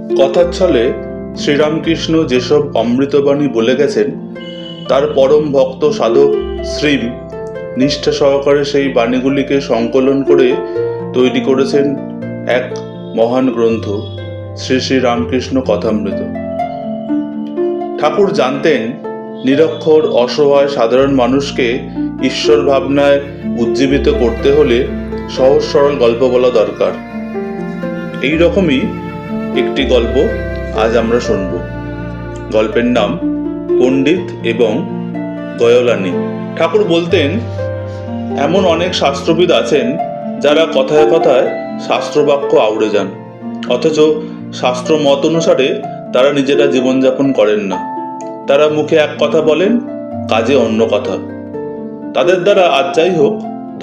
কথার ছলে শ্রীরামকৃষ্ণ যেসব অমৃতবাণী বলে গেছেন, তার পরম ভক্ত সাধক শ্রীম নিষ্ঠা সহকারে সেই বাণীগুলিকে সংকলন করে তৈরি করেছেন এক মহান গ্রন্থ, শ্রী শ্রী রামকৃষ্ণ কথামৃত। ঠাকুর জানতেন, নিরক্ষর অসহায় সাধারণ মানুষকে ঈশ্বর ভাবনায় উজ্জীবিত করতে হলে সহজ সরল গল্প বলা দরকার। এই রকমই একটি গল্প আজ আমরা শুনব। গল্পের নাম পণ্ডিত এবং গয়লানী। ঠাকুর বলতেন, এমন অনেক শাস্ত্রবিদ আছেন যারা কথায় কথায় শাস্ত্রবাক্য আউড়ে যান, অথচ শাস্ত্র মত অনুসারে তারা নিজেরা জীবনযাপন করেন না। তারা মুখে এক কথা বলেন, কাজে অন্য কথা। তাদের দ্বারা আজ যাই হোক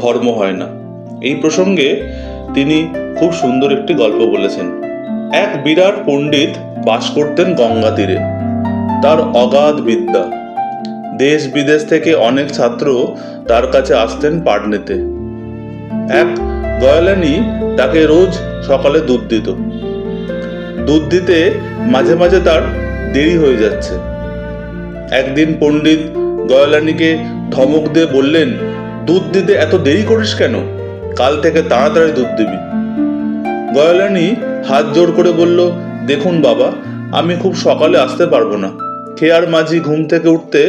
ধর্ম হয় না। এই প্রসঙ্গে তিনি খুব সুন্দর একটি গল্প বলেছেন। এক বিরাট পণ্ডিত বাস করতেন গঙ্গা তীরে। তার অগাধ বিদ্যা, দেশ বিদেশ থেকে অনেক ছাত্র তার কাছে আসতেন পাঠ নিতে। এক গয়লানী তাকে রোজ সকালে দুধ দিত। দুধ দিতে মাঝে মাঝে তার দেরি হয়ে যাচ্ছে। একদিন পণ্ডিত গয়লানীকে ধমক দিয়ে বললেন, দুধ দিতে এত দেরি করিস কেন? কাল থেকে তাড়াতাড়ি দুধ দিবি। গয়লানী হাত জোড় করে বলল, দেখুন বাবা, আমি খুব সকালে আসতে পারবো না। খেয়ার মাঝি ঘুম থেকে উঠতে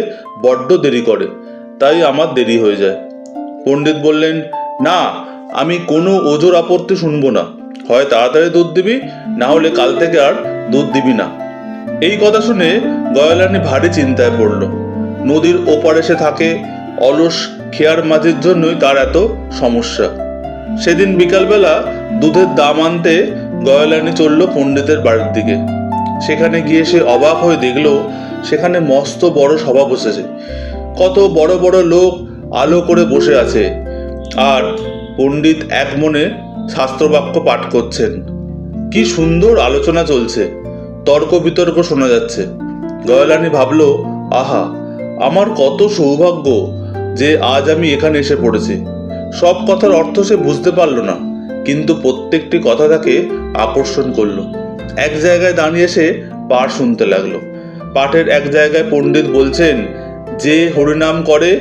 বড্ড দেরি করে, তাই আমার দেরি হয়ে যায়। পণ্ডিত বললেন, না, আমি কোনো ওজোর আপত্তি শুনবো না। হয় তাড়াতাড়ি দুধ দিবি, না হলে কাল থেকে আর দুধ দিবি না। এই কথা শুনে গয়লানী ভারী চিন্তায় পড়ল। নদীর ওপারে সে থাকে, অলস খেয়ার মাঝির জন্যই তার এত সমস্যা। সেদিন বিকালবেলা দুধের দাম আনতে গয়লানী চলল পণ্ডিতের বাড়ির দিকে। সেখানে গিয়ে সে অবাক হয়ে দেখল, সেখানে মস্ত বড় সভা বসেছে। কত বড় বড় লোক আলো করে বসে আছে, আর পণ্ডিত এক মনে শাস্ত্রবাক্য পাঠ করছেন। কি সুন্দর আলোচনা চলছে, তর্ক বিতর্ক শোনা যাচ্ছে। গয়লানী ভাবল, আহা, আমার কত সৌভাগ্য যে আজ আমি এখানে এসে পড়েছি। সব কথার অর্থ সে বুঝতে পারল না, কিন্তু প্রত্যেকটি কথা তাকে আকর্ষণ করলো। এক জায়গায় দাঁড়িয়ে সে পাঠ শুনতে লাগলো। পাঠের এক জায়গায় পণ্ডিত বলছেন, যে হরিনাম করে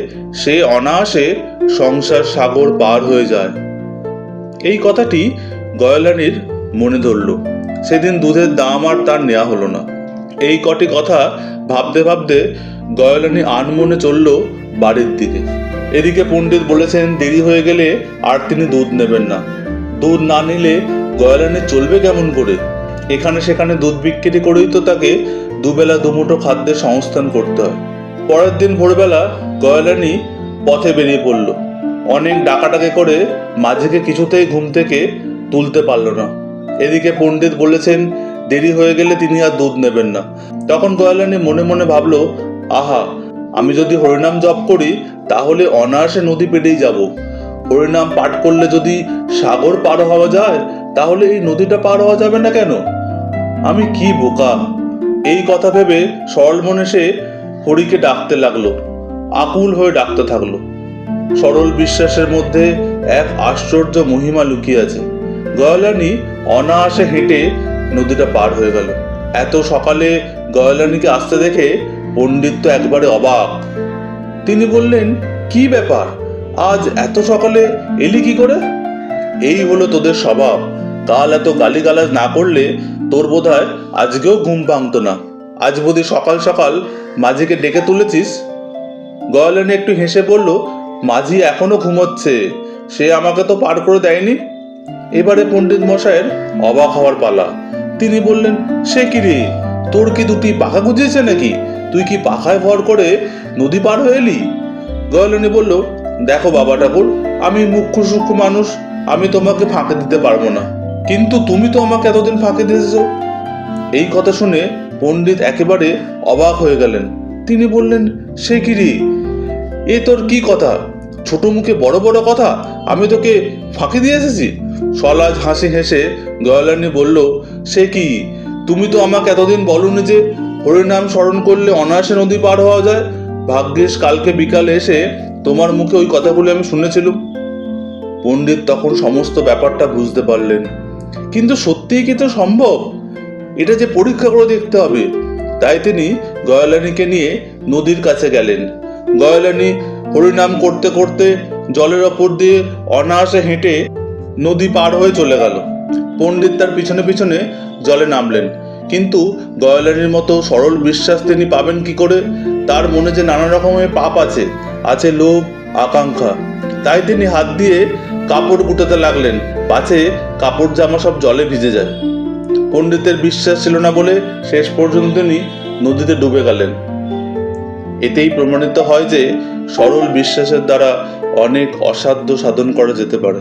সে অনায়াসে সংসার সাগর পার হয়ে যায়। এই কথাটি গয়লানীর মনে ধরল। সেদিন দুধের দাম আর তার নেওয়া হলো না। এই কটি কথা ভাবতে ভাবতে গয়লানী আনমনে চলল বাড়ির দিকে। এদিকে পণ্ডিত বলেছেন, দেরি হয়ে গেলে আর তিনি দুধ নেবেন না। দুধ না নিলে গয়লানী চলবে কেমন করে? এখানে সেখানে দুধ বিক্রি করেই তো তাকে দুবেলা দুমুঠো খাদ্যের সংস্থান করতে হয়। পরের দিন ভোরবেলা গয়লানী পথে বেরিয়ে পড়ল। অনেক ডাকাডাকি করে মাঝিকে কিছুতেই ঘুম থেকে তুলতে পারল না। এদিকে পণ্ডিত বলেছেন, দেরি হয়ে গেলে তিনি আর দুধ নেবেন না। তখন গয়লানী মনে মনে ভাবল, আহা, আমি যদি হরিনাম জপ করি তাহলে অনায়াসে নদী পেরিয়ে যাব। হরিনাম পাঠ করলে যদি সাগর পার হওয়া যায়, তাহলে এই নদীটা পার হওয়া যাবে না কেন? আমি কি বোকা! এই কথা ভেবে সরল মনে সে হরিকে ডাকতে লাগলো, আকুল হয়ে ডাকতে থাকলো। সরল বিশ্বাসের মধ্যে এক আশ্চর্য মহিমা লুকিয়ে আছে। গয়লানী অনায়াসে হেঁটে নদীটা পার হয়ে গেল। এত সকালে গয়লানীকে আসতে দেখে পণ্ডিত তো একবারে অবাক। তিনি বললেন, কি ব্যাপার, আজ এত সকালে এলি কি করে? এই হলো তোদের স্বভাব। কাল এত গালিগালাজ না করলে তোর বোধহয় আজকেও ঘুম ভাঙতো না। আজ বোধ সকাল সকাল মাঝিকে ডেকে তুলেছিস। গয়লানী একটু হেসে বলল, মাঝি এখনো ঘুমোচ্ছে, সে আমাকে তো পার করে দেয়নি। এবারে পণ্ডিত মশাইয়ের অবাক হওয়ার পালা। তিনি বললেন, সে কি রে, তোর কি দুটি পাখা গুজিয়েছে নাকি? তুই কি পাখায় ভর করে নদী পার হয়ে এলি? গয়লানী বলল, দেখো বাবা ঠাকুর, আমি মুখ্য সূক্ষ্ম মানুষ, আমি তোমাকে ফাঁকে দিতে পারবো না, কিন্তু তুমি তো আমাকে এতদিন ফাঁকে দিয়েছো। এই কথা শুনে পণ্ডিত একেবারে অবাক হয়ে গেলেন। তিনি বললেন, সে কি রে, এ তোর কি কথা? ছোট মুখে বড় বড় কথা, আমি তোকে ফাঁকি দিয়ে এসেছি? সলাজ হাসি হেসে গয়লানী বলল, সে কি, তুমি তো আমাকে এতদিন বলনি যে হরিনাম স্মরণ করলে অনায়াসে নদী পার হওয়া যায়? ভাগ্যিস কালকে বিকালে এসে তোমার মুখে ওই কথাগুলি আমি শুনেছিলাম। পণ্ডিত তখন সমস্ত ব্যাপারটা বুঝতে পারলেন। কিন্তু সত্যিই কি তো সম্ভব? এটা যে পরীক্ষা করে দেখতে হবে। তাই তিনি গয়ালানিকে নিয়ে নদীর কাছে গেলেন। গয়ালানি হরিনাম করতে করতে জলের ওপর দিয়ে অনায়াসে হেঁটে নদী পার হয়ে চলে গেল। পণ্ডিত তার পিছনে পিছনে জলে নামলেন, কিন্তু গয়ালানির মতো সরল বিশ্বাস তিনি পাবেন কি করে? তার মনে যে নানা রকমের পাপ আছে, আছে লোভ, আকাঙ্ক্ষা। তাই তিনি হাত দিয়ে কাপড় গুটাতে লাগলেন, পাছে কাপড় জামা সব জলে ভিজে যায়। পণ্ডিতের বিশ্বাস ছিল না বলে শেষ পর্যন্ত তিনি নদীতে ডুবে গেলেন। এতেই প্রমাণিত হয় যে সরল বিশ্বাসের দ্বারা অনেক অসাধ্য সাধন করা যেতে পারে।